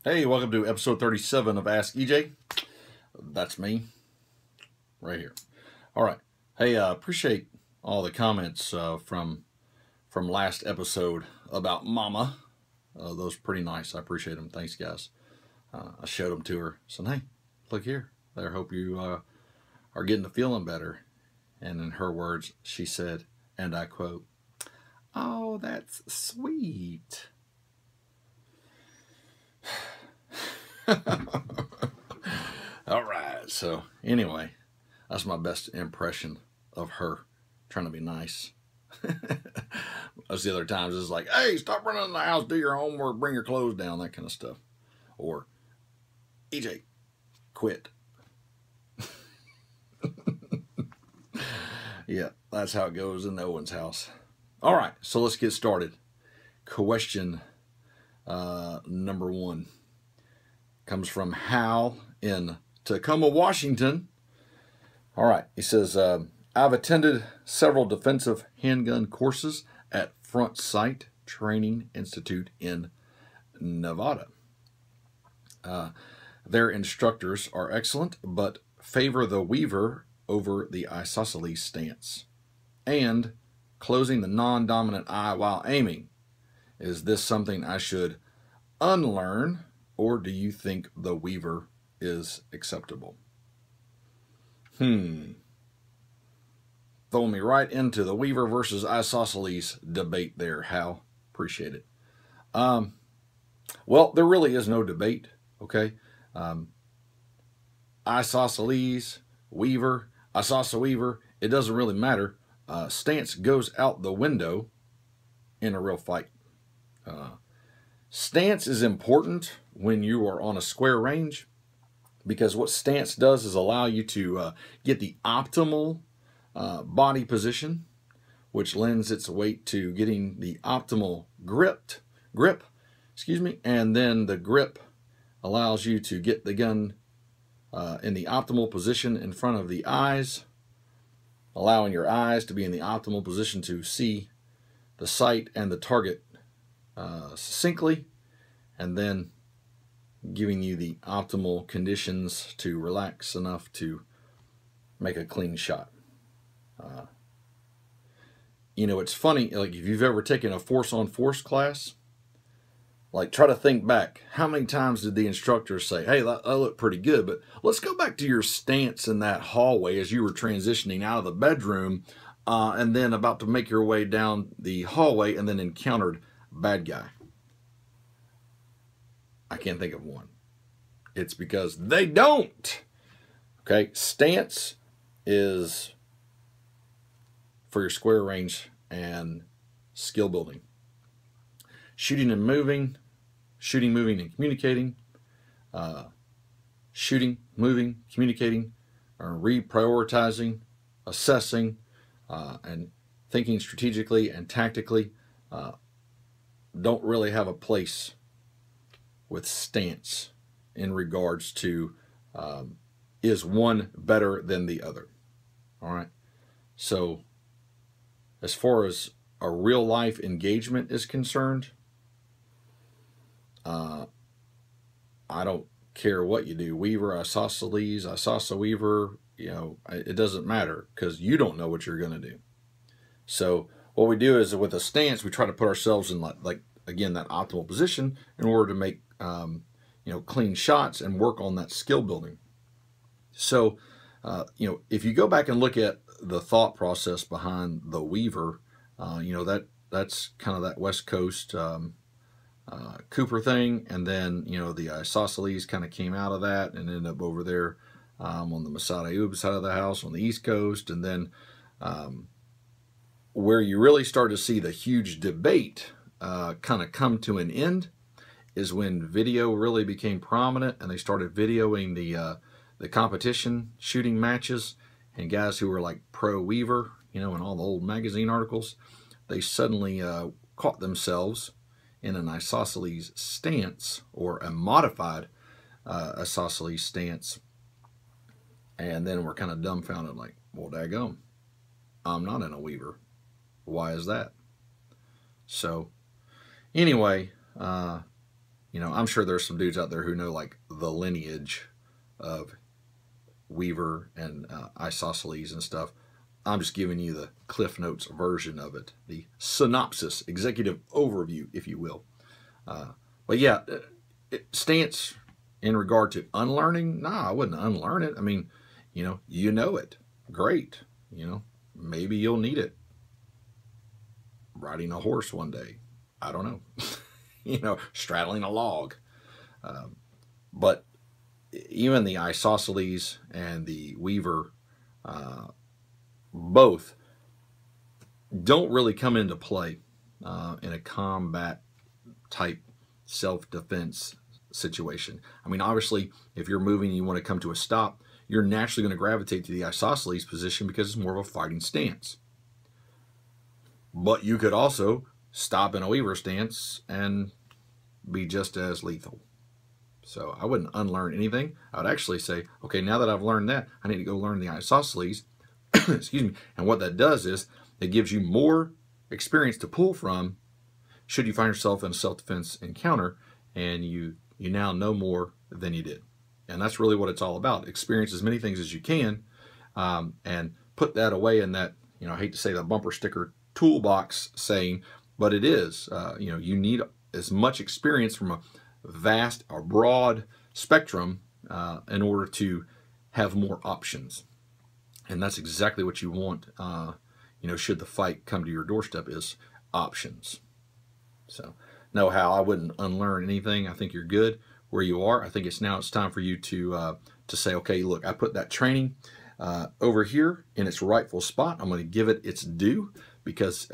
Hey, welcome to episode 37 of Ask EJ. That's me, right here. All right. Hey, appreciate all the comments from last episode about Mama. Those pretty nice. I appreciate them. Thanks, guys. I showed them to her. So, hey, look here. I hope you are getting to feeling better. And in her words, she said, and I quote, "Oh, that's sweet." All right, so anyway, that's my best impression of her trying to be nice. Most the other times it's like, hey, stop running in the house, do your homework, bring your clothes down, that kind of stuff. Or, EJ, quit. Yeah, that's how it goes in Owen's house. All right, so let's get started. Question number 1 comes from Hal in Tacoma, Washington. All right, he says, I've attended several defensive handgun courses at Front Sight Training Institute in Nevada. Their instructors are excellent, but favor the weaver over the isosceles stance and closing the non-dominant eye while aiming. Is this something I should unlearn, or do you think the weaver is acceptable? Throwing me right into the weaver versus isosceles debate there, Hal. Appreciate it. Well, there really is no debate, okay? Isosceles, weaver, weaver, it doesn't really matter. Stance goes out the window in a real fight. Stance is important when you are on a square range, because what stance does is allow you to get the optimal body position, which lends its weight to getting the optimal grip, and then the grip allows you to get the gun in the optimal position in front of the eyes, allowing your eyes to be in the optimal position to see the sight and the target succinctly, and then giving you the optimal conditions to relax enough to make a clean shot. You know, it's funny, like if you've ever taken a force-on-force class, like try to think back, how many times did the instructor say, hey, that looked pretty good, but let's go back to your stance in that hallway as you were transitioning out of the bedroom and then about to make your way down the hallway and then encountered bad guy. I can't think of one. It's because they don't. Okay, stance is for your square range and skill building. Shooting, moving, and communicating. Shooting, moving, communicating, or reprioritizing, assessing, and thinking strategically and tactically don't really have a place with stance in regards to is one better than the other. All right. So as far as a real life engagement is concerned, I don't care what you do, weaver, isosceles, weaver, you know, it doesn't matter because you don't know what you're going to do. So what we do is with a stance, we try to put ourselves in like again, that optimal position in order to make, you know, clean shots and work on that skill building. So, you know, if you go back and look at the thought process behind the weaver, you know, that's kind of that West Coast Cooper thing, and then, you know, the isosceles kind of came out of that and ended up over there on the Masada Ayub side of the house on the East Coast, and then where you really start to see the huge debate kind of come to an end is when video really became prominent and they started videoing the competition shooting matches, and guys who were like pro weaver, you know, in all the old magazine articles, they suddenly caught themselves in an isosceles stance or a modified isosceles stance, and then we're kind of dumbfounded like, well, daggone, I'm not in a weaver. Why is that? So anyway, you know, I'm sure there's some dudes out there who know like the lineage of Weaver and Isosceles and stuff. I'm just giving you the Cliff Notes version of it, the synopsis, executive overview, if you will. But yeah, stance in regard to unlearning, nah, I wouldn't unlearn it. I mean, you know it. Great. Maybe you'll need it riding a horse one day. I don't know. Straddling a log. But even the Isosceles and the Weaver, both don't really come into play in a combat type self-defense situation. I mean, obviously, if you're moving and you want to come to a stop, you're naturally going to gravitate to the Isosceles position because it's more of a fighting stance. But you could also stop in a Weaver stance and be just as lethal. So I wouldn't unlearn anything. I would actually say, okay, now that I've learned that, I need to go learn the Isosceles. Excuse me. And what that does is it gives you more experience to pull from should you find yourself in a self-defense encounter and you now know more than you did. And that's really what it's all about. Experience as many things as you can and put that away in that, I hate to say the bumper sticker toolbox saying, but it is, you need as much experience from a vast or broad spectrum in order to have more options. And that's exactly what you want, should the fight come to your doorstep, is options. So, no, Hal, I wouldn't unlearn anything. I think you're good where you are. I think it's time for you to say, okay, look, I put that training over here in its rightful spot. I'm going to give it its due because,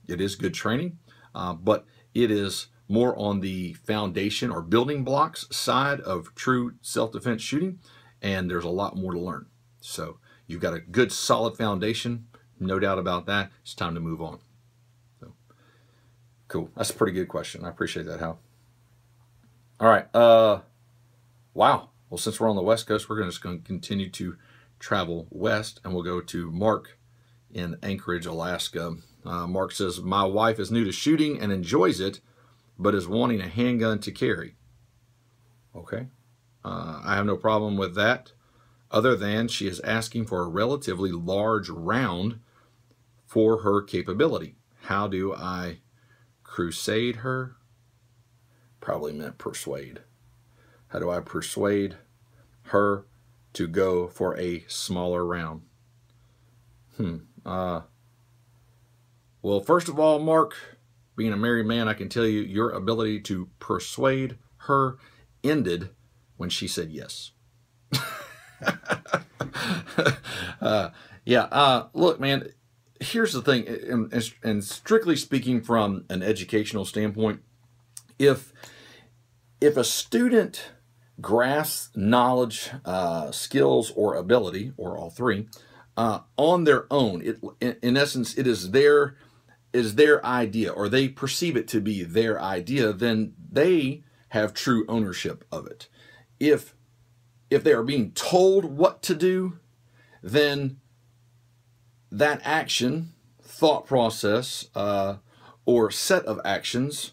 it is good training, but it is more on the foundation or building blocks side of true self-defense shooting, and there's a lot more to learn. So you've got a good solid foundation, no doubt about that. It's time to move on. So cool. That's a pretty good question. I appreciate that, Hal. All right. Wow. Well, since we're on the West Coast, we're just going to continue to travel west, and we'll go to Mark in Anchorage, Alaska. Mark says, my wife is new to shooting and enjoys it, but is wanting a handgun to carry. Okay. I have no problem with that, other than she is asking for a relatively large round for her capability. How do I crusade her? Probably meant persuade. How do I persuade her to go for a smaller round? Well, first of all, Mark, being a married man, I can tell you your ability to persuade her ended when she said yes. Look, man, here's the thing, and strictly speaking from an educational standpoint, if a student grasps knowledge, skills, or ability, or all three, on their own, in essence, it is their idea, or they perceive it to be their idea, then they have true ownership of it. If they are being told what to do, then that action, thought process, or set of actions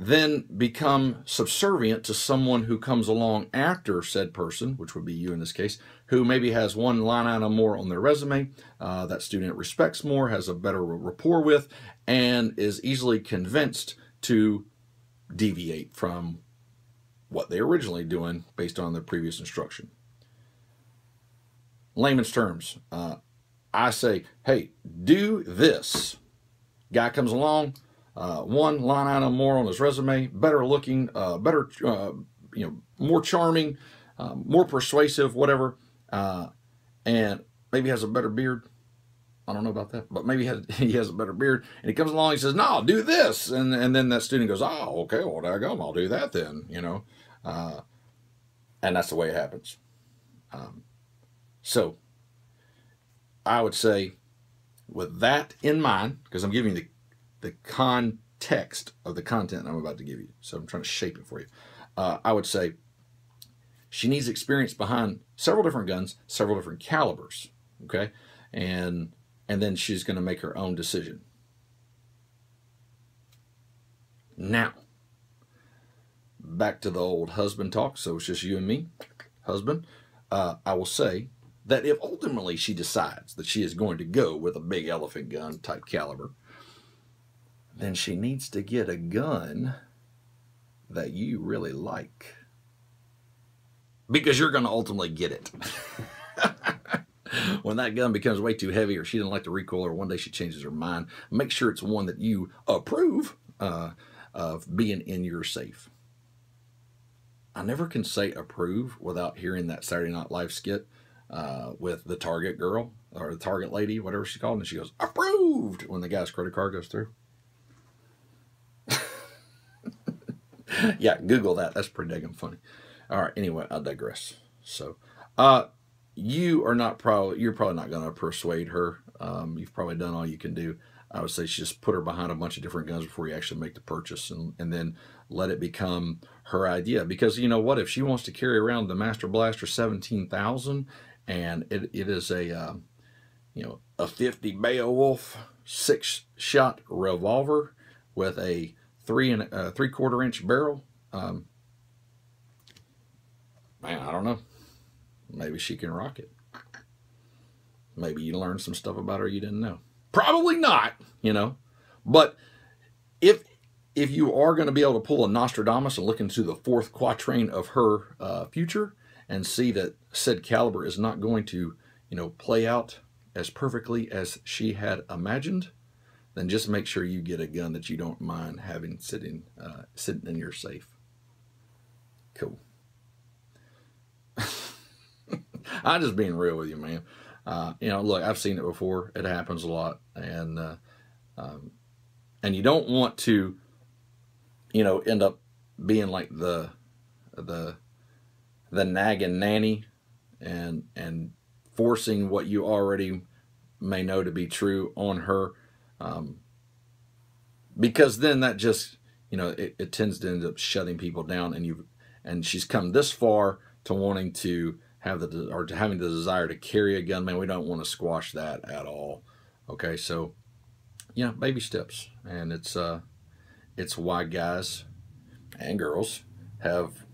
then become subservient to someone who comes along after said person, which would be you in this case, who maybe has one line item more on their resume, that student respects more, has a better rapport with, and is easily convinced to deviate from what they're originally doing based on their previous instruction. Layman's terms, I say, hey, do this. Guy comes along, one line item more on his resume, better looking, better, more charming, more persuasive, whatever, and maybe has a better beard. I don't know about that, but maybe he has a better beard, and he comes along and he says, no, do this, and then that student goes, oh, okay, well, there I go, I'll do that then, and that's the way it happens. So I would say, with that in mind, because I'm giving you the context of the content I'm about to give you, so I'm trying to shape it for you, I would say she needs experience behind several different guns, several different calibers, okay? And then she's going to make her own decision. Now, back to the old husband talk, so it's just you and me, husband. I will say that if ultimately she decides that she is going to go with a big elephant gun type caliber, then she needs to get a gun that you really like. Because you're going to ultimately get it. When that gun becomes way too heavy, or she doesn't like the recoil, or one day she changes her mind, make sure it's one that you approve of being in your safe. I never can say approve without hearing that Saturday Night Live skit with the Target girl, or the Target lady, whatever she's called, and she goes, approved, when the guy's credit card goes through. Yeah, Google that. That's pretty daggum funny. All right, anyway, I digress. So, you're probably not going to persuade her. You've probably done all you can do. I would say just put her behind a bunch of different guns before you actually make the purchase, and then let it become her idea. Because you know what? If she wants to carry around the Master Blaster 17,000, and it is a, a 50 Beowulf 6-shot revolver with a 3 3/4 inch barrel, man, I don't know. Maybe she can rock it. Maybe you learned some stuff about her you didn't know. Probably not, But if you are going to be able to pull a Nostradamus and look into the 4th quatrain of her future and see that said caliber is not going to, play out as perfectly as she had imagined, then just make sure you get a gun that you don't mind having sitting in your safe. Cool. I'm just being real with you, man. Look, I've seen it before. It happens a lot, and you don't want to, end up being like the nagging nanny, and forcing what you already may know to be true on her, because then that just, it tends to end up shutting people down, and she's come this far to wanting to have to having the desire to carry a gun. Man, we don't want to squash that at all. Okay, so yeah, baby steps, and it's why guys and girls have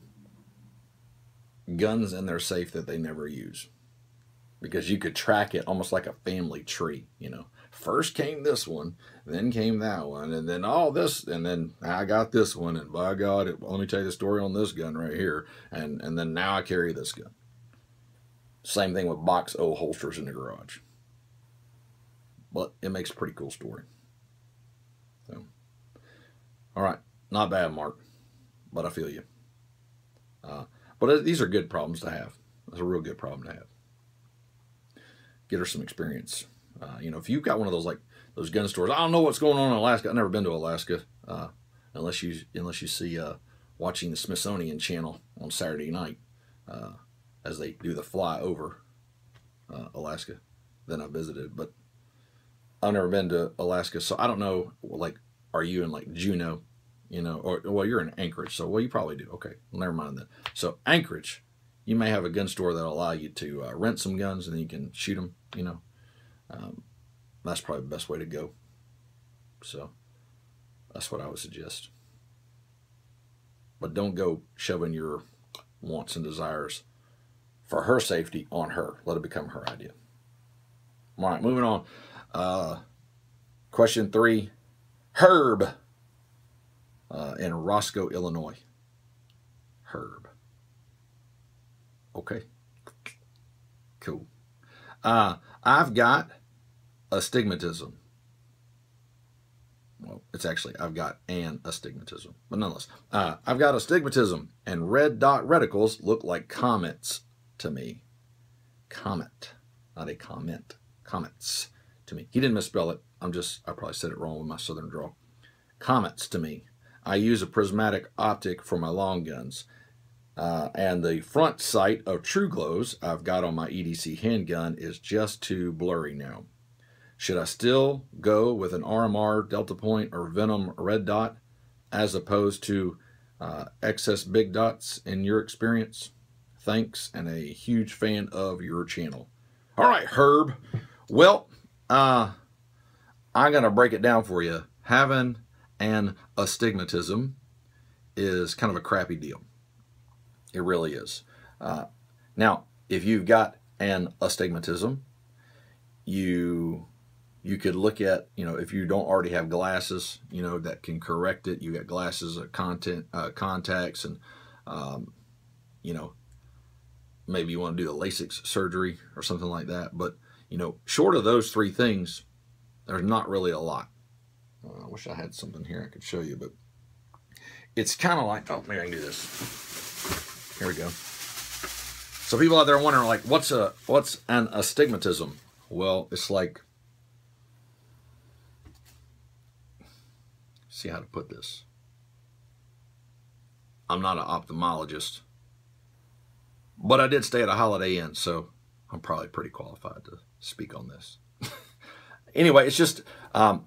guns in their safe that they never use, because you could track it almost like a family tree. First came this one, then came that one, and then all this, and then I got this one, and by God, let me tell you the story on this gun right here, and then now I carry this gun. Same thing with box O holsters in the garage. But it makes a pretty cool story. So, all right, not bad, Mark, but I feel you. But these are good problems to have. It's a real good problem to have. Get her some experience. If you've got one of those, like those gun stores, I don't know what's going on in Alaska. I've never been to Alaska, unless you see watching the Smithsonian Channel on Saturday night, as they do the fly over Alaska. Then I visited, but I've never been to Alaska, so I don't know. Like, are you in like Juneau, or well, you're in Anchorage, so well, you probably do. Okay, well, never mind that. So Anchorage, you may have a gun store that'll allow you to rent some guns, and then you can shoot them. That's probably the best way to go. So that's what I would suggest. But don't go shoving your wants and desires for her safety on her. Let it become her idea. All right, moving on. Question 3. Herb in Roscoe, Illinois. Herb. Okay. Cool. I've got astigmatism. Well, it's actually, I've got an astigmatism, but nonetheless, I've got astigmatism, and red dot reticles look like comets to me. Comet, not a comment. Comets to me. He didn't misspell it. I probably said it wrong with my southern drawl. Comets to me. I use a prismatic optic for my long guns. And the front sight of Truglos I've got on my EDC handgun is just too blurry now. Should I still go with an RMR, Deltapoint, or Venom red dot as opposed to excess big dots in your experience? Thanks, and a huge fan of your channel. All right, Herb. Well, I'm going to break it down for you. Having an astigmatism is kind of a crappy deal. It really is. Now, if you've got an astigmatism, you could look at, if you don't already have glasses, that can correct it. You got glasses, contacts, and, maybe you want to do a LASIK surgery or something like that. But, short of those three things, there's not really a lot. I wish I had something here I could show you, but it's kind of like, oh, maybe I can do this. Here we go. So people out there wondering, like, what's an astigmatism? Well, it's like, see how to put this. I'm not an ophthalmologist, but I did stay at a Holiday Inn, so I'm probably pretty qualified to speak on this. Anyway, it's just,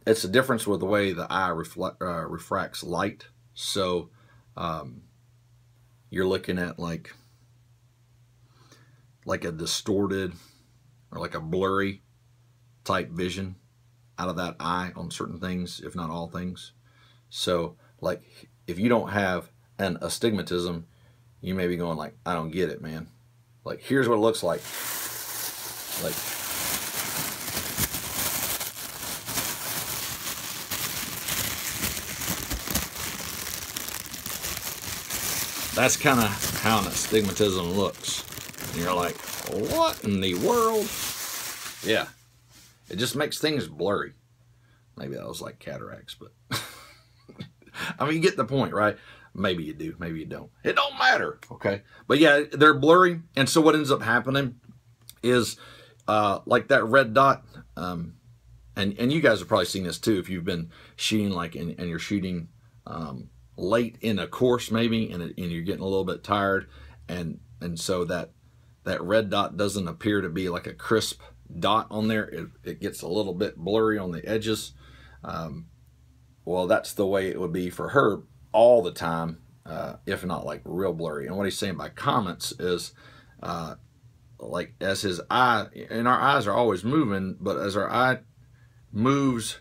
it's a difference with the way the eye refracts light. So you're looking at like a distorted or like a blurry type vision out of that eye on certain things, if not all things. So like if you don't have an astigmatism, you may be going like, I don't get it, man. Like, here's what it looks like. Like, that's kind of how an astigmatism looks. And you're like, what in the world? Yeah, it just makes things blurry. Maybe that was like cataracts, but I mean, you get the point, right? Maybe you do, maybe you don't. It don't matter, okay? But yeah, they're blurry, and so what ends up happening is like that red dot, and you guys have probably seen this too if you've been shooting, like, and you're shooting late in a course maybe, and you're getting a little bit tired, and so that red dot doesn't appear to be like a crisp dot on there. It gets a little bit blurry on the edges. Well, that's the way it would be for her all the time, if not like real blurry. And what he's saying by comets is like as his eye, and our eyes are always moving, but as our eye moves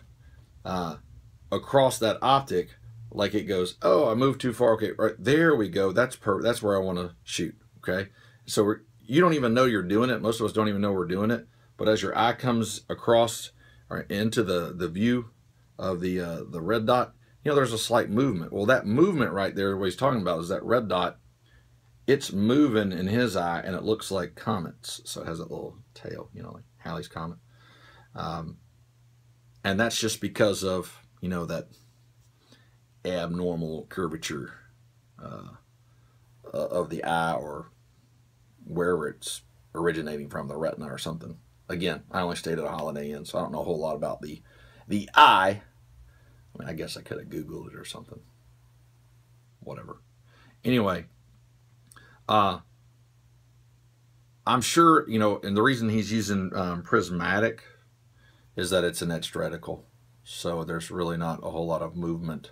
across that optic, like it goes, oh, I moved too far. Okay, right there we go. That's where I want to shoot. Okay, so you don't even know you're doing it. Most of us don't even know we're doing it. But as your eye comes across or into the view of the red dot, there's a slight movement. Well, that movement right there, what he's talking about is that red dot. It's moving in his eye, and it looks like comets. So it has that little tail, like Halley's Comet. And that's just because of, that abnormal curvature of the eye, or wherever it's originating from, the retina or something. Again, I only stayed at a Holiday Inn, so I don't know a whole lot about the eye. I mean, I guess I could have Googled it or something. Whatever. Anyway, I'm sure, and the reason he's using prismatic is that it's an etched reticle. So there's really not a whole lot of movement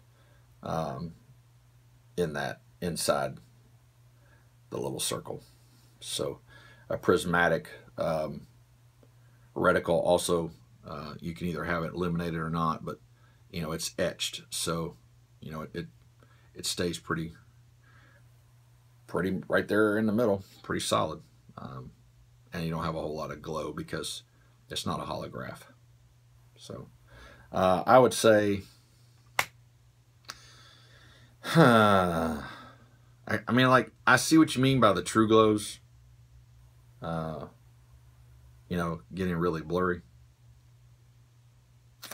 in that inside the little circle. So a prismatic reticle also, you can either have it illuminated or not, but it's etched, so it stays pretty right there in the middle, pretty solid, and you don't have a whole lot of glow because it's not a holograph. So I would say, I mean, like, I see what you mean by the Truglos, getting really blurry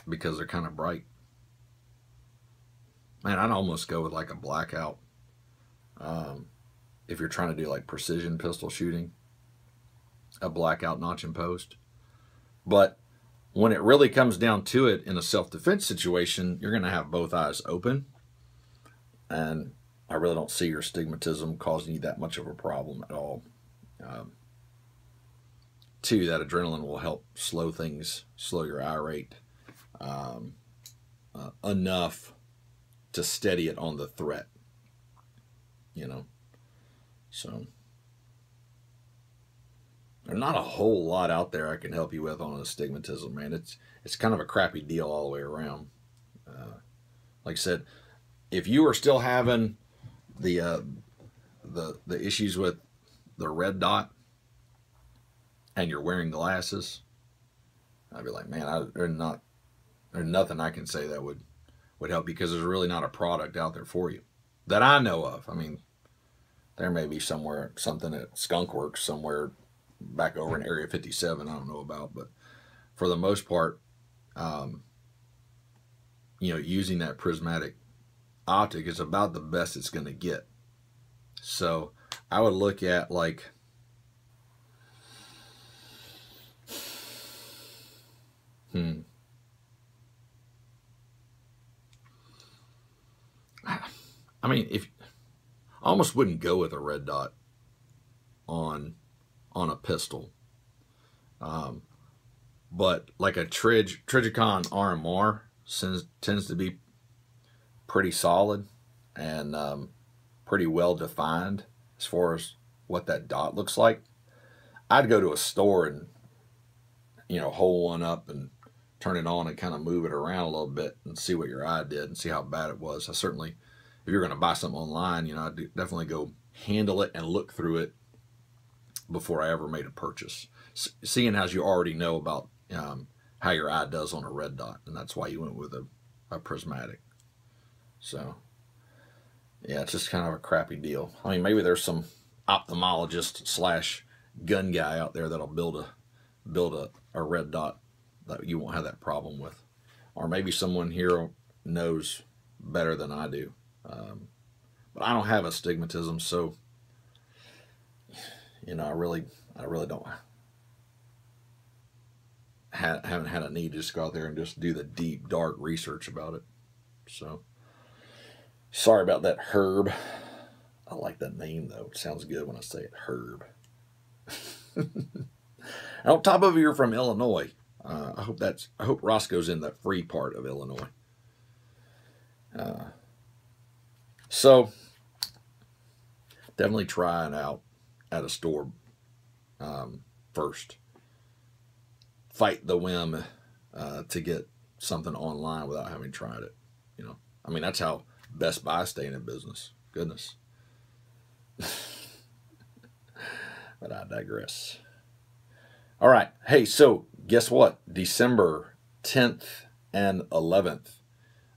because they're kind of bright. Man, I'd almost go with like a blackout if you're trying to do like precision pistol shooting, a blackout notch and post. But when it really comes down to it in a self-defense situation, you're going to have both eyes open, and I really don't see your astigmatism causing you that much of a problem at all. Two, that adrenaline will help slow your eye rate enough to steady it on the threat, So there's not a whole lot out there I can help you with on astigmatism, man. It's kind of a crappy deal all the way around. Like I said, if you are still having the issues with the red dot and you're wearing glasses, I'd be like, man, there's nothing I can say that would help, because there's really not a product out there for you that I know of. I mean, there may be something at Skunk Works somewhere back over in Area 57 I don't know about, but for the most part, using that prismatic optic is about the best it's going to get. So I would look at, like, I mean, if I almost wouldn't go with a red dot on a pistol, but like a Trijicon RMR tends to be pretty solid and pretty well defined as far as what that dot looks like. I'd go to a store and hole one up and turn it on and kind of move it around a little bit and see what your eye did and see how bad it was. I certainly, if you're going to buy something online, I'd definitely go handle it and look through it before I ever made a purchase. Seeing as you already know about how your eye does on a red dot, and that's why you went with a prismatic. So yeah, it's just kind of a crappy deal. I mean, maybe there's some ophthalmologist / gun guy out there that'll build a red dot that you won't have that problem with, or maybe someone here knows better than I do. But I don't have astigmatism, so I really don't haven't had a need to just go out there and just do the deep, dark research about it. So sorry about that, Herb. I like that name though. It sounds good when I say it, Herb. And on top of it, you're from Illinois. I hope Roscoe's in the free part of Illinois. So definitely try it out at a store first. Fight the whim to get something online without having tried it. I mean, that's how Best Buy staying in business. Goodness. But I digress. All right. Hey, so guess what? December 10th and 11th,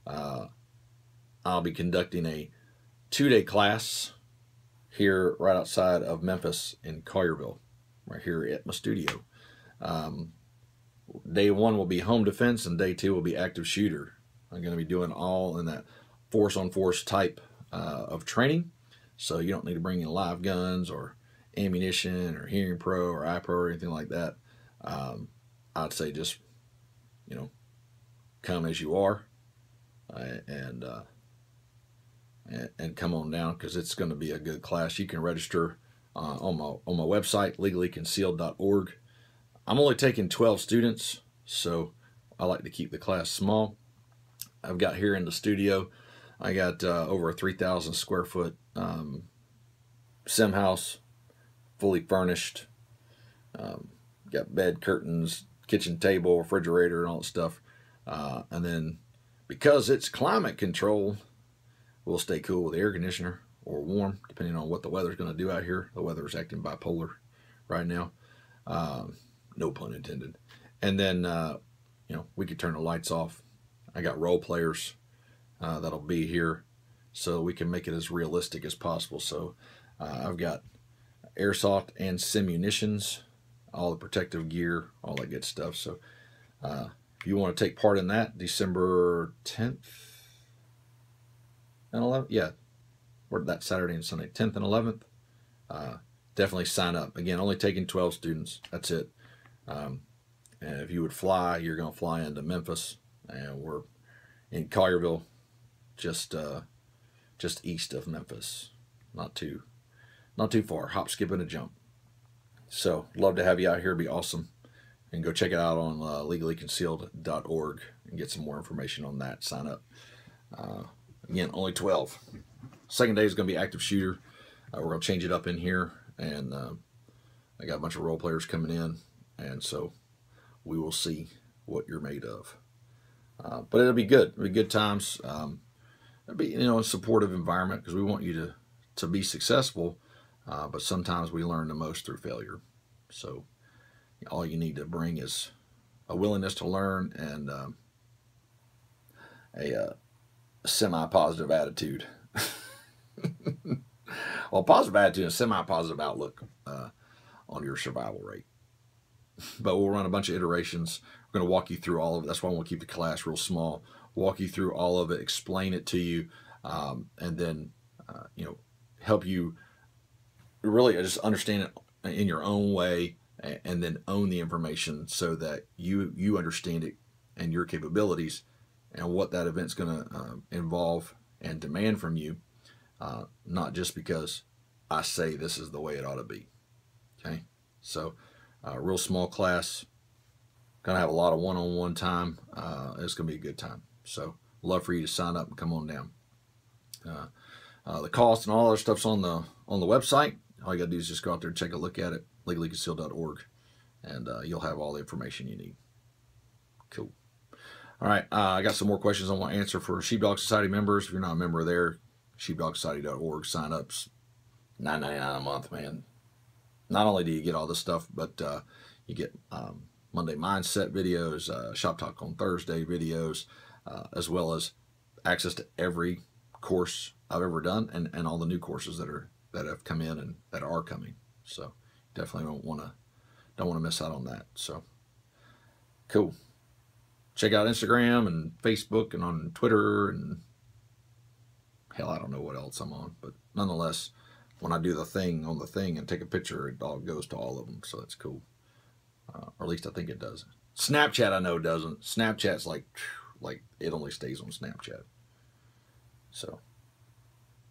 I'll be conducting a 2-day class here right outside of Memphis in Collierville, right here at my studio. Day 1 will be home defense, and day 2 will be active shooter. I'm going to be doing all in that force-on-force type of training, so you don't need to bring in live guns or ammunition or hearing pro or eye pro or anything like that. I'd say just come as you are, and come on down, because it's going to be a good class. You can register on my website, legallyconcealed.org. I'm only taking 12 students, so I like to keep the class small. I've got here in the studio, I got over a 3,000 square foot sim house, fully furnished. Got bed, curtains, kitchen table, refrigerator, and all that stuff. And then because it's climate control, we'll stay cool with the air conditioner, or warm, depending on what the weather's going to do out here. The weather's acting bipolar right now. No pun intended. And then, we could turn the lights off. I got role players that'll be here, so we can make it as realistic as possible. So I've got airsoft and simunitions, all the protective gear, all that good stuff. So if you want to take part in that, December 10th and 11th, yeah, or that Saturday and Sunday, 10th and 11th, definitely sign up. Again, only taking 12 students. That's it. And if you would fly, you're going to fly into Memphis, and we're in Collierville, just east of Memphis, not too far. Hop, skip, and a jump. So love to have you out here. It'd be awesome. And go check it out on legallyconcealed.org and get some more information on that. Sign up. Again, only 12. Second day is going to be active shooter. We're going to change it up in here, and I got a bunch of role players coming in, and so we will see what you're made of. But it'll be good. It'll be good times. It'll be a supportive environment, because we want you to to be successful, but sometimes we learn the most through failure. So all you need to bring is a willingness to learn and a semi-positive attitude. Well, positive attitude and semi-positive outlook on your survival rate. But we'll run a bunch of iterations. We're going to walk you through all of it. That's why I want to keep the class real small. Walk you through all of it, explain it to you, and then help you really just understand it in your own way, and then own the information so that you understand it and your capabilities and what that event's going to involve and demand from you, not just because I say this is the way it ought to be. Okay, so real small class, gonna have a lot of one-on-one time. It's gonna be a good time. So love for you to sign up and come on down. The cost and all other stuff's on the website. All you gotta do is just go out there and take a look at it, legallyconcealed.org, and you'll have all the information you need. Cool. All right, I got some more questions I want to answer for Sheepdog Society members. If you're not a member there, sheepdogsociety.org. Sign ups, $9.99 a month, man. Not only do you get all this stuff, but you get Monday Mindset videos, Shop Talk on Thursday videos, as well as access to every course I've ever done, and all the new courses that have come in and that are coming. So definitely don't want to miss out on that. So cool. Check out Instagram and Facebook and on Twitter and hell, I don't know what else I'm on, but nonetheless, when I do the thing on the thing and take a picture, it all goes to all of them, so that's cool. Or at least I think it does. Snapchat, I know doesn't. Snapchat's like it only stays on Snapchat. So,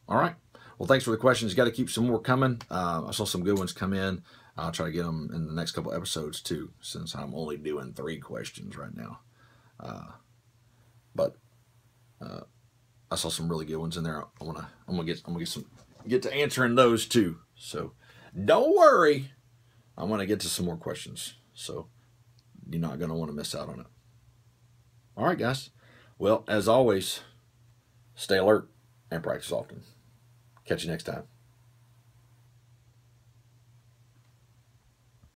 all right. Well, thanks for the questions. You got to keep some more coming. I saw some good ones come in. I'll try to get them in the next couple episodes too, since I'm only doing 3 questions right now. But I saw some really good ones in there. I'm gonna get to answering those too. So don't worry, I'm gonna get to some more questions. So you're not gonna want to miss out on it. All right, guys. Well, as always, stay alert and practice often. Catch you next time.